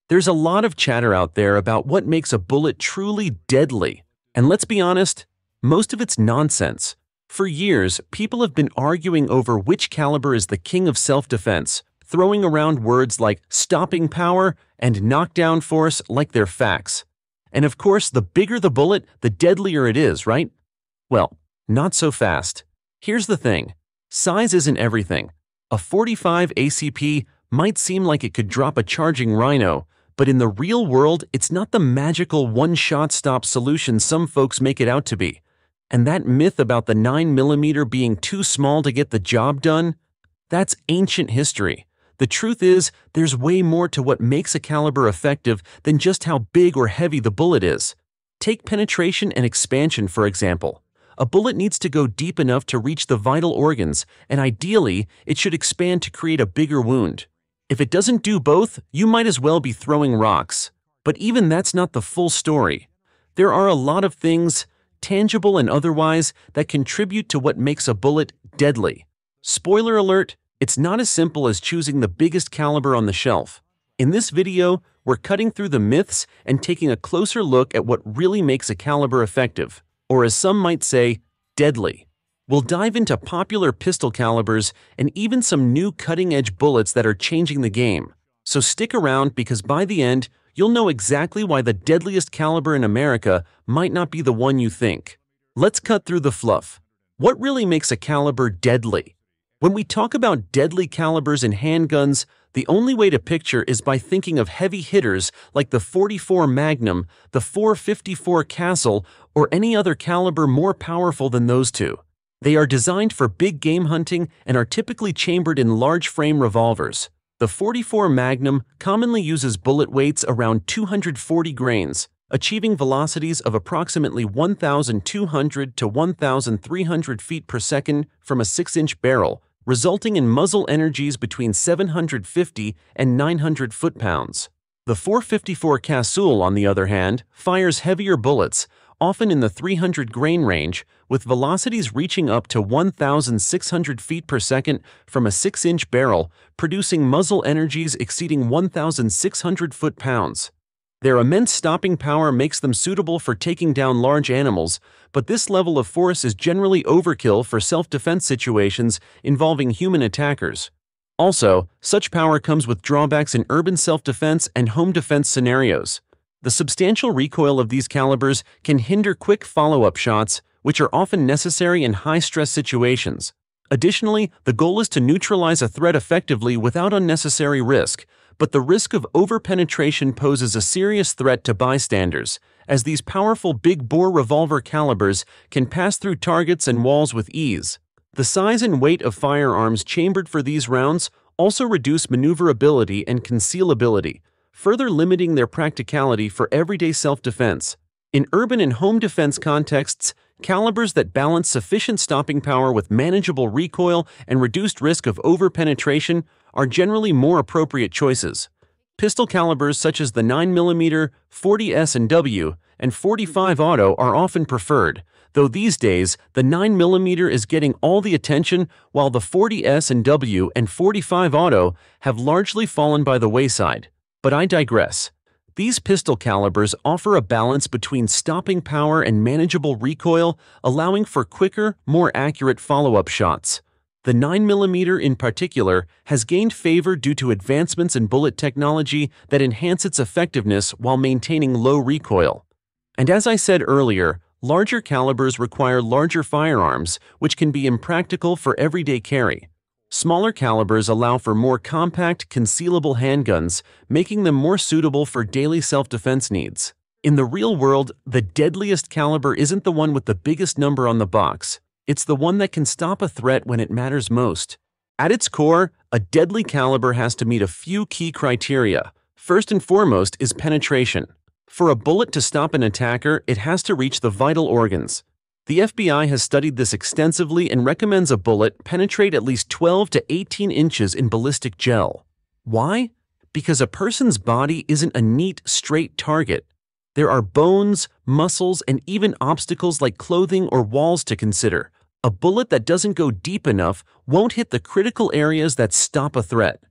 There's a lot of chatter out there about what makes a bullet truly deadly. And let's be honest, most of it's nonsense. For years, people have been arguing over which caliber is the king of self-defense, throwing around words like stopping power and knockdown force like they're facts. And of course, the bigger the bullet, the deadlier it is, right? Well, not so fast. Here's the thing. Size isn't everything. A .45 ACP might seem like it could drop a charging rhino, but in the real world, it's not the magical one-shot stop solution some folks make it out to be. And that myth about the 9mm being too small to get the job done? That's ancient history. The truth is, there's way more to what makes a caliber effective than just how big or heavy the bullet is. Take penetration and expansion, for example. A bullet needs to go deep enough to reach the vital organs, and ideally, it should expand to create a bigger wound. If it doesn't do both, you might as well be throwing rocks. But even that's not the full story. There are a lot of things, tangible and otherwise, that contribute to what makes a bullet deadly. Spoiler alert, it's not as simple as choosing the biggest caliber on the shelf. In this video, we're cutting through the myths and taking a closer look at what really makes a caliber effective, or as some might say, deadly. We'll dive into popular pistol calibers and even some new cutting-edge bullets that are changing the game. So stick around because by the end, you'll know exactly why the deadliest caliber in America might not be the one you think. Let's cut through the fluff. What really makes a caliber deadly? When we talk about deadly calibers in handguns, the only way to picture is by thinking of heavy hitters like the .44 Magnum, the .454 Castle, or any other caliber more powerful than those two. They are designed for big game hunting and are typically chambered in large frame revolvers. The .44 Magnum commonly uses bullet weights around 240 grains, achieving velocities of approximately 1,200 to 1,300 feet per second from a 6-inch barrel, resulting in muzzle energies between 750 and 900 foot-pounds. The .454 Castle, on the other hand, fires heavier bullets, often in the 300 grain range, with velocities reaching up to 1,600 feet per second from a 6-inch barrel, producing muzzle energies exceeding 1,600 foot-pounds. Their immense stopping power makes them suitable for taking down large animals, but this level of force is generally overkill for self-defense situations involving human attackers. Also, such power comes with drawbacks in urban self-defense and home defense scenarios. The substantial recoil of these calibers can hinder quick follow-up shots, which are often necessary in high-stress situations. Additionally, the goal is to neutralize a threat effectively without unnecessary risk, but the risk of over-penetration poses a serious threat to bystanders, as these powerful big-bore revolver calibers can pass through targets and walls with ease. The size and weight of firearms chambered for these rounds also reduce maneuverability and concealability, further limiting their practicality for everyday self-defense. In urban and home defense contexts, calibers that balance sufficient stopping power with manageable recoil and reduced risk of over-penetration are generally more appropriate choices. Pistol calibers such as the 9mm, .40 S&W, and .45 Auto are often preferred, though these days the 9mm is getting all the attention while the .40 S&W and .45 Auto have largely fallen by the wayside. But I digress. These pistol calibers offer a balance between stopping power and manageable recoil, allowing for quicker, more accurate follow-up shots. The 9mm in particular has gained favor due to advancements in bullet technology that enhance its effectiveness while maintaining low recoil. And as I said earlier, larger calibers require larger firearms, which can be impractical for everyday carry. Smaller calibers allow for more compact, concealable handguns, making them more suitable for daily self-defense needs. In the real world, the deadliest caliber isn't the one with the biggest number on the box. It's the one that can stop a threat when it matters most. At its core, a deadly caliber has to meet a few key criteria. First and foremost is penetration. For a bullet to stop an attacker, it has to reach the vital organs. The FBI has studied this extensively and recommends a bullet penetrate at least 12 to 18 inches in ballistic gel. Why? Because a person's body isn't a neat, straight target. There are bones, muscles, and even obstacles like clothing or walls to consider. A bullet that doesn't go deep enough won't hit the critical areas that stop a threat.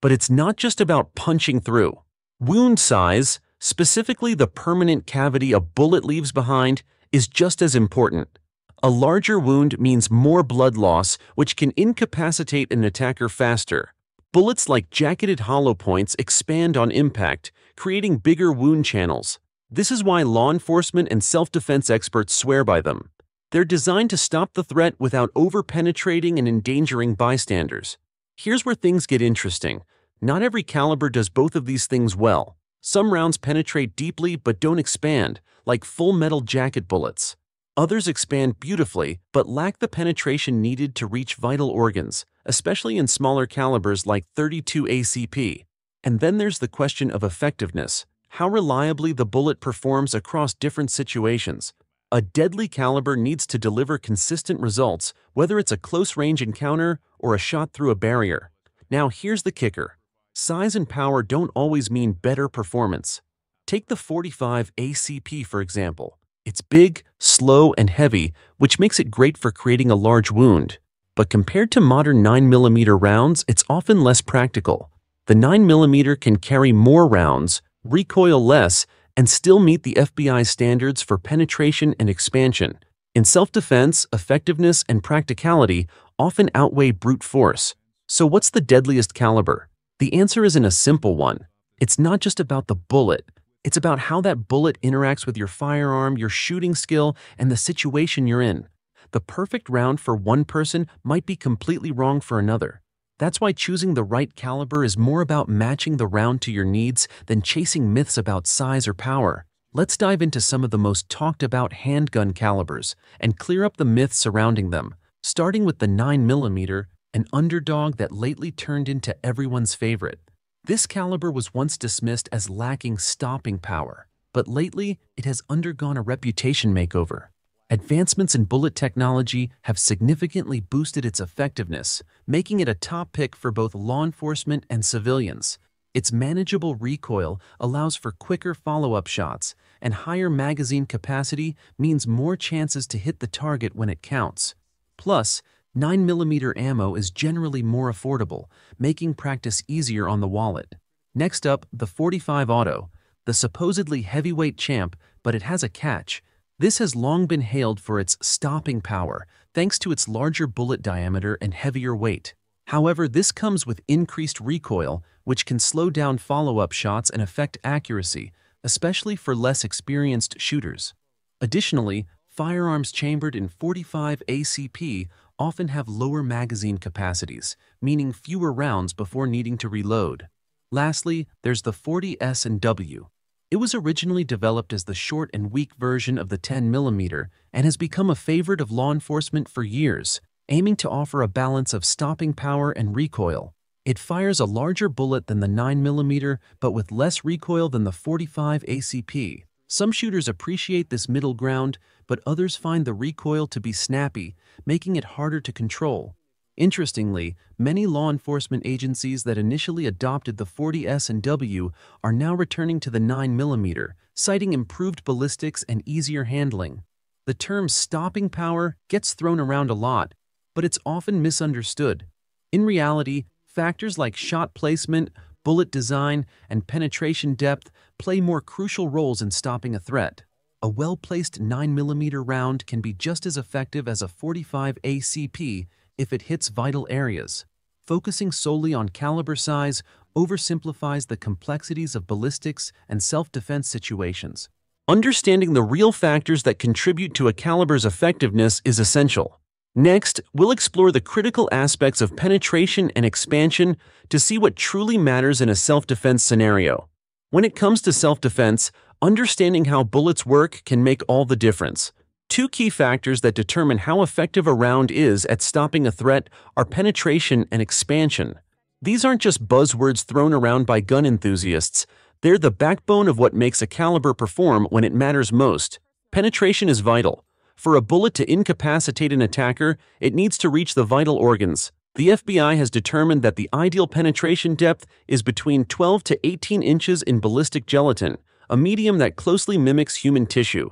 But it's not just about punching through. Wound size, specifically the permanent cavity a bullet leaves behind, is just as important. A larger wound means more blood loss, which can incapacitate an attacker faster. Bullets like jacketed hollow points expand on impact, creating bigger wound channels. This is why law enforcement and self-defense experts swear by them. They're designed to stop the threat without over-penetrating and endangering bystanders. Here's where things get interesting. Not every caliber does both of these things well. Some rounds penetrate deeply but don't expand, like full metal jacket bullets. Others expand beautifully but lack the penetration needed to reach vital organs, especially in smaller calibers like .32 ACP. And then there's the question of effectiveness, how reliably the bullet performs across different situations. A deadly caliber needs to deliver consistent results, whether it's a close-range encounter or a shot through a barrier. Now here's the kicker. Size and power don't always mean better performance. Take the .45 ACP for example. It's big, slow, and heavy, which makes it great for creating a large wound. But compared to modern 9mm rounds, it's often less practical. The 9mm can carry more rounds, recoil less, and still meet the FBI's standards for penetration and expansion. In self-defense, effectiveness and practicality often outweigh brute force. So what's the deadliest caliber? The answer isn't a simple one. It's not just about the bullet. It's about how that bullet interacts with your firearm, your shooting skill, and the situation you're in. The perfect round for one person might be completely wrong for another. That's why choosing the right caliber is more about matching the round to your needs than chasing myths about size or power. Let's dive into some of the most talked about handgun calibers and clear up the myths surrounding them, starting with the 9mm, an underdog that lately turned into everyone's favorite. This caliber was once dismissed as lacking stopping power, but lately it has undergone a reputation makeover. Advancements in bullet technology have significantly boosted its effectiveness, making it a top pick for both law enforcement and civilians. Its manageable recoil allows for quicker follow-up shots, and higher magazine capacity means more chances to hit the target when it counts. Plus, 9mm ammo is generally more affordable, making practice easier on the wallet. Next up, the .45 Auto, the supposedly heavyweight champ, but it has a catch. This has long been hailed for its stopping power, thanks to its larger bullet diameter and heavier weight. However, this comes with increased recoil, which can slow down follow-up shots and affect accuracy, especially for less experienced shooters. Additionally, firearms chambered in .45 ACP often have lower magazine capacities, meaning fewer rounds before needing to reload. Lastly, there's the .40 S&W. It was originally developed as the short and weak version of the 10mm and has become a favorite of law enforcement for years, aiming to offer a balance of stopping power and recoil. It fires a larger bullet than the 9mm, but with less recoil than the .45 ACP. Some shooters appreciate this middle ground, but others find the recoil to be snappy, making it harder to control. Interestingly, many law enforcement agencies that initially adopted the .40 S&W are now returning to the 9mm, citing improved ballistics and easier handling. The term stopping power gets thrown around a lot, but it's often misunderstood. In reality, factors like shot placement, bullet design, and penetration depth play more crucial roles in stopping a threat. A well-placed 9mm round can be just as effective as a .45 ACP if it hits vital areas. Focusing solely on caliber size oversimplifies the complexities of ballistics and self-defense situations. Understanding the real factors that contribute to a caliber's effectiveness is essential. Next, we'll explore the critical aspects of penetration and expansion to see what truly matters in a self-defense scenario. When it comes to self-defense, understanding how bullets work can make all the difference. Two key factors that determine how effective a round is at stopping a threat are penetration and expansion. These aren't just buzzwords thrown around by gun enthusiasts. They're the backbone of what makes a caliber perform when it matters most. Penetration is vital. For a bullet to incapacitate an attacker, it needs to reach the vital organs. The FBI has determined that the ideal penetration depth is between 12 to 18 inches in ballistic gelatin, a medium that closely mimics human tissue.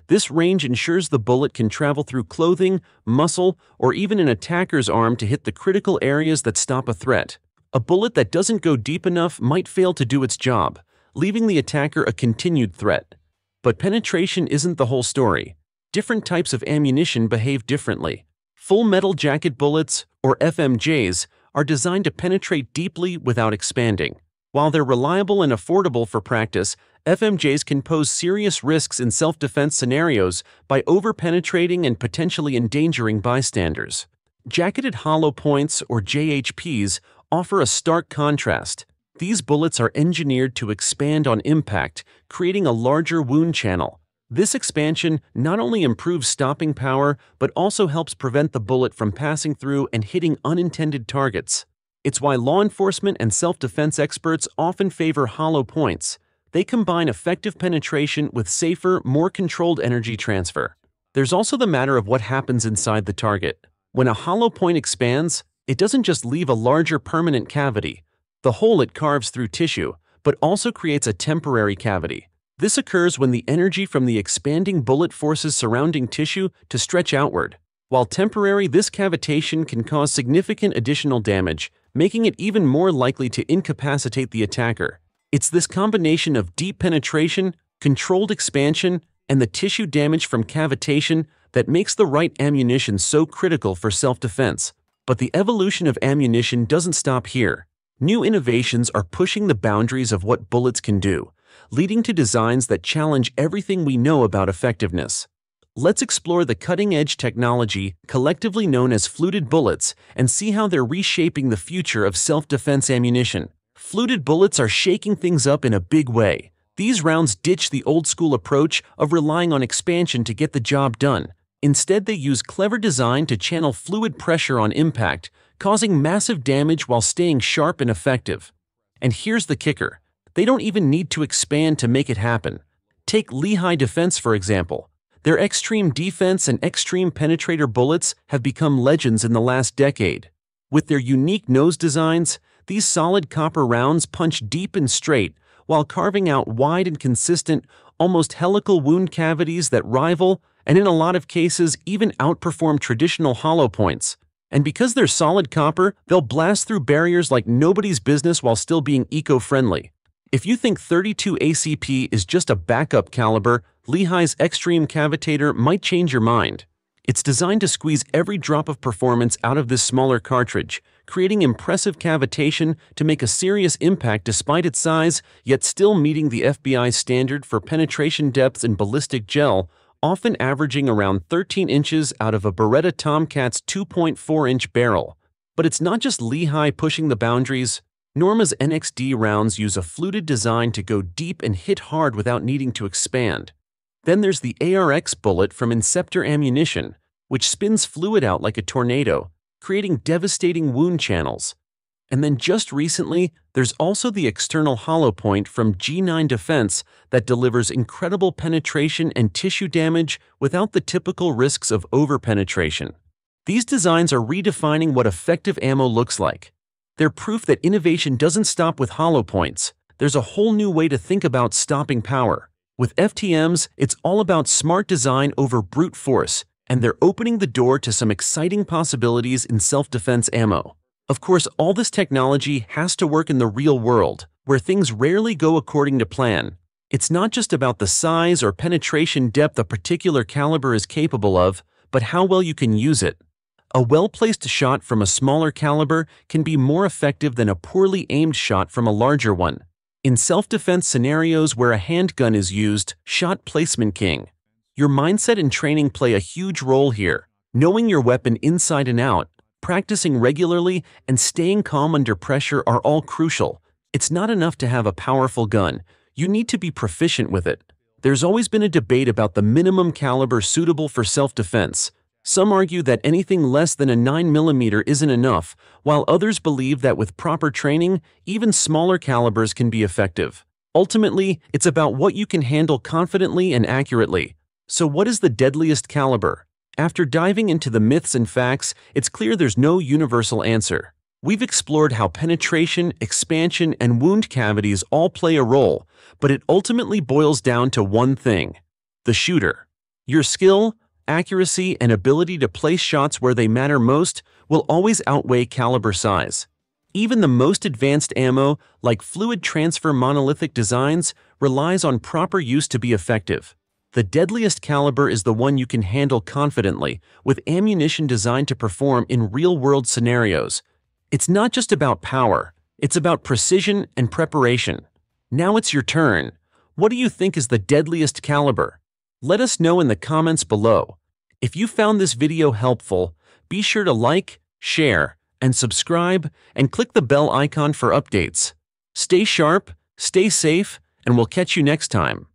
This range ensures the bullet can travel through clothing, muscle, or even an attacker's arm to hit the critical areas that stop a threat. A bullet that doesn't go deep enough might fail to do its job, leaving the attacker a continued threat. But penetration isn't the whole story. Different types of ammunition behave differently. Full metal jacket bullets, or FMJs, are designed to penetrate deeply without expanding. While they're reliable and affordable for practice, FMJs can pose serious risks in self-defense scenarios by over-penetrating and potentially endangering bystanders. Jacketed hollow points, or JHPs, offer a stark contrast. These bullets are engineered to expand on impact, creating a larger wound channel. This expansion not only improves stopping power, but also helps prevent the bullet from passing through and hitting unintended targets. It's why law enforcement and self-defense experts often favor hollow points. They combine effective penetration with safer, more controlled energy transfer. There's also the matter of what happens inside the target. When a hollow point expands, it doesn't just leave a larger permanent cavity. The hole it carves through tissue, but also creates a temporary cavity. This occurs when the energy from the expanding bullet forces surrounding tissue to stretch outward. While temporary, this cavitation can cause significant additional damage, making it even more likely to incapacitate the attacker. It's this combination of deep penetration, controlled expansion, and the tissue damage from cavitation that makes the right ammunition so critical for self-defense. But the evolution of ammunition doesn't stop here. New innovations are pushing the boundaries of what bullets can do, leading to designs that challenge everything we know about effectiveness. Let's explore the cutting-edge technology collectively known as fluted bullets and see how they're reshaping the future of self-defense ammunition. Fluted bullets are shaking things up in a big way. These rounds ditch the old-school approach of relying on expansion to get the job done. Instead, they use clever design to channel fluid pressure on impact, causing massive damage while staying sharp and effective. And here's the kicker. They don't even need to expand to make it happen. Take Lehigh Defense, for example. Their extreme defense and extreme penetrator bullets have become legends in the last decade. With their unique nose designs, these solid copper rounds punch deep and straight, while carving out wide and consistent, almost helical wound cavities that rival, and in a lot of cases even outperform traditional hollow points. And because they're solid copper, they'll blast through barriers like nobody's business while still being eco-friendly. If you think 32 ACP is just a backup caliber, Lehigh's Extreme Cavitator might change your mind. It's designed to squeeze every drop of performance out of this smaller cartridge, creating impressive cavitation to make a serious impact despite its size, yet still meeting the FBI standard for penetration depth in ballistic gel, often averaging around 13 inches out of a Beretta Tomcat's 2.4-inch barrel. But it's not just Lehigh pushing the boundaries. Norma's NXD rounds use a fluted design to go deep and hit hard without needing to expand. Then there's the ARX bullet from Inceptor Ammunition, which spins fluid out like a tornado, creating devastating wound channels. And then just recently, there's also the external hollow point from G9 Defense that delivers incredible penetration and tissue damage without the typical risks of over-penetration. These designs are redefining what effective ammo looks like. They're proof that innovation doesn't stop with hollow points. There's a whole new way to think about stopping power. With FTMs, it's all about smart design over brute force, and they're opening the door to some exciting possibilities in self-defense ammo. Of course, all this technology has to work in the real world, where things rarely go according to plan. It's not just about the size or penetration depth a particular caliber is capable of, but how well you can use it. A well-placed shot from a smaller caliber can be more effective than a poorly aimed shot from a larger one. In self-defense scenarios where a handgun is used, shot placement king. Your mindset and training play a huge role here. Knowing your weapon inside and out, practicing regularly, and staying calm under pressure are all crucial. It's not enough to have a powerful gun. You need to be proficient with it. There's always been a debate about the minimum caliber suitable for self-defense. Some argue that anything less than a 9mm isn't enough, while others believe that with proper training, even smaller calibers can be effective. Ultimately, it's about what you can handle confidently and accurately. So what is the deadliest caliber? After diving into the myths and facts, it's clear there's no universal answer. We've explored how penetration, expansion, and wound cavities all play a role, but it ultimately boils down to one thing: the shooter. Your skill, accuracy, and ability to place shots where they matter most will always outweigh caliber size. Even the most advanced ammo, like fluid transfer monolithic designs, relies on proper use to be effective. The deadliest caliber is the one you can handle confidently, with ammunition designed to perform in real-world scenarios. It's not just about power, it's about precision and preparation. Now it's your turn. What do you think is the deadliest caliber? Let us know in the comments below. If you found this video helpful, be sure to like, share, and subscribe, and click the bell icon for updates. Stay sharp, stay safe, and we'll catch you next time.